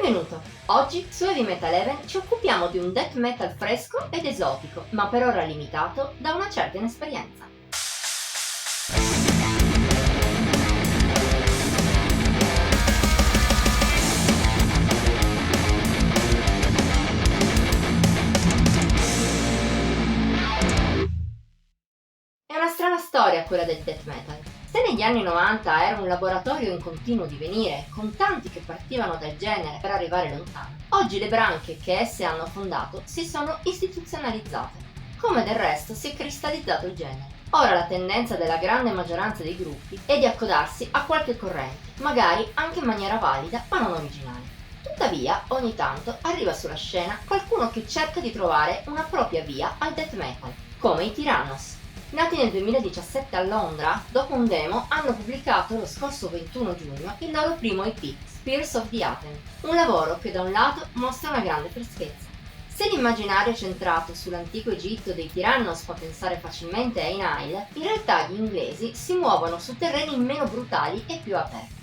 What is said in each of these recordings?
Benvenuto! Oggi su Heavy Metal Even ci occupiamo di un death metal fresco ed esotico, ma per ora limitato da una certa inesperienza. È una strana storia quella del death metal. Se negli anni 90 era un laboratorio in continuo divenire, con tanti che partivano dal genere per arrivare lontano, oggi le branche che esse hanno fondato si sono istituzionalizzate. Come del resto si è cristallizzato il genere. Ora la tendenza della grande maggioranza dei gruppi è di accodarsi a qualche corrente, magari anche in maniera valida ma non originale. Tuttavia, ogni tanto arriva sulla scena qualcuno che cerca di trovare una propria via al death metal, come i Tyrannos. Nati nel 2017 a Londra, dopo un demo hanno pubblicato lo scorso 21 giugno il loro primo EP, Spears of the Aten, un lavoro che da un lato mostra una grande freschezza. Se l'immaginario centrato sull'antico Egitto dei Tyrannos fa pensare facilmente ai Nile, in realtà gli inglesi si muovono su terreni meno brutali e più aperti.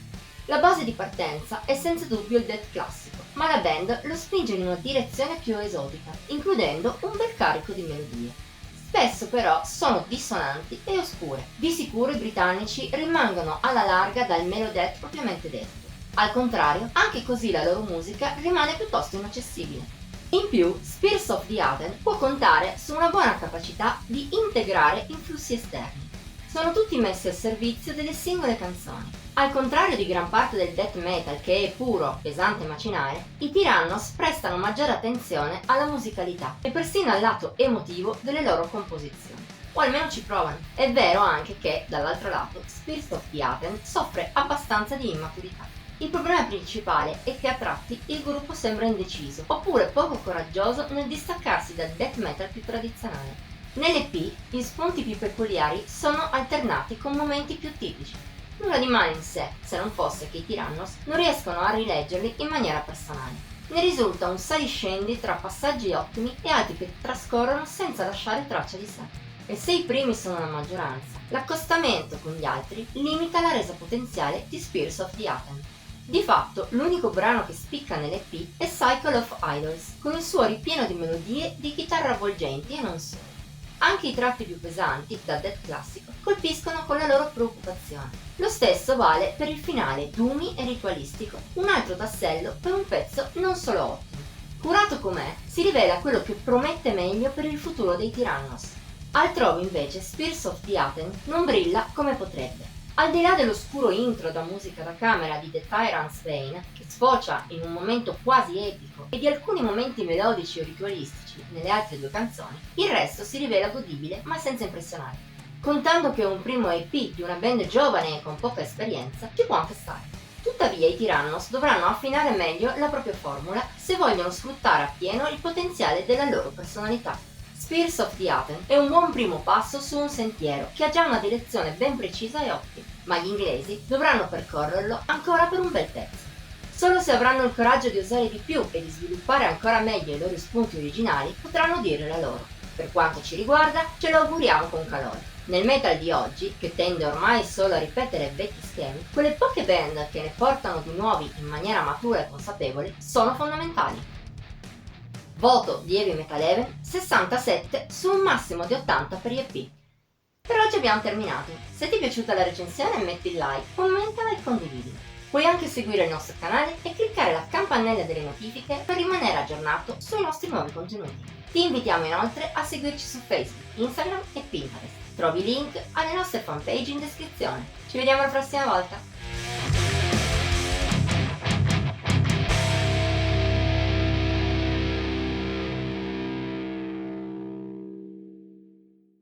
La base di partenza è senza dubbio il death classico, ma la band lo spinge in una direzione più esotica, includendo un bel carico di melodie. Spesso però sono dissonanti e oscure. Di sicuro i britannici rimangono alla larga dal melodeath propriamente detto. Al contrario, anche così la loro musica rimane piuttosto inaccessibile. In più, Spears of the Aten può contare su una buona capacità di integrare influssi esterni. Sono tutti messi al servizio delle singole canzoni. Al contrario di gran parte del death metal, che è puro, pesante e macinario, i Tyrannos prestano maggiore attenzione alla musicalità e persino al lato emotivo delle loro composizioni. O almeno ci provano. È vero anche che, dall'altro lato, Spears of the Aten soffre abbastanza di immaturità. Il problema principale è che a tratti il gruppo sembra indeciso, oppure poco coraggioso nel distaccarsi dal death metal più tradizionale. Nell'EP gli spunti più peculiari sono alternati con momenti più tipici. Nulla di male in sé, se non fosse che i Tyrannos non riescono a rileggerli in maniera personale. Ne risulta un saliscendi tra passaggi ottimi e altri che trascorrono senza lasciare traccia di sé. E se i primi sono la maggioranza, l'accostamento con gli altri limita la resa potenziale di Spears of the Aten. Di fatto, l'unico brano che spicca nell'EP è Cycle of Idols, con il suo ripieno di melodie di chitarra avvolgenti e non solo. Anche i tratti più pesanti, da death classico, colpiscono con la loro preoccupazione. Lo stesso vale per il finale doomy e ritualistico, un altro tassello per un pezzo non solo ottimo. Curato com'è, si rivela quello che promette meglio per il futuro dei Tyrannos. Altrove invece Spears of the Aten non brilla come potrebbe. Al di là dell'oscuro intro da musica da camera di The Tyrant's Bane, che sfocia in un momento quasi epico, e di alcuni momenti melodici o ritualistici nelle altre due canzoni, il resto si rivela godibile ma senza impressionare. Contando che è un primo EP di una band giovane e con poca esperienza, ci può anche stare. Tuttavia i Tyrannos dovranno affinare meglio la propria formula se vogliono sfruttare appieno il potenziale della loro personalità. Spears of the Aten è un buon primo passo su un sentiero che ha già una direzione ben precisa e ottima, ma gli inglesi dovranno percorrerlo ancora per un bel pezzo. Solo se avranno il coraggio di osare di più e di sviluppare ancora meglio i loro spunti originali potranno dire la loro. Per quanto ci riguarda, ce lo auguriamo con calore. Nel metal di oggi, che tende ormai solo a ripetere vecchi schemi, quelle poche band che ne portano di nuovi in maniera matura e consapevole sono fondamentali. Voto di Heavy Metal Even 67 su un massimo di 80 per EP. Per oggi abbiamo terminato. Se ti è piaciuta la recensione metti il like, commentala e condividi. Puoi anche seguire il nostro canale e cliccare la campanella delle notifiche per rimanere aggiornato sui nostri nuovi contenuti. Ti invitiamo inoltre a seguirci su Facebook, Instagram e Pinterest. Trovi i link alle nostre fanpage in descrizione. Ci vediamo la prossima volta!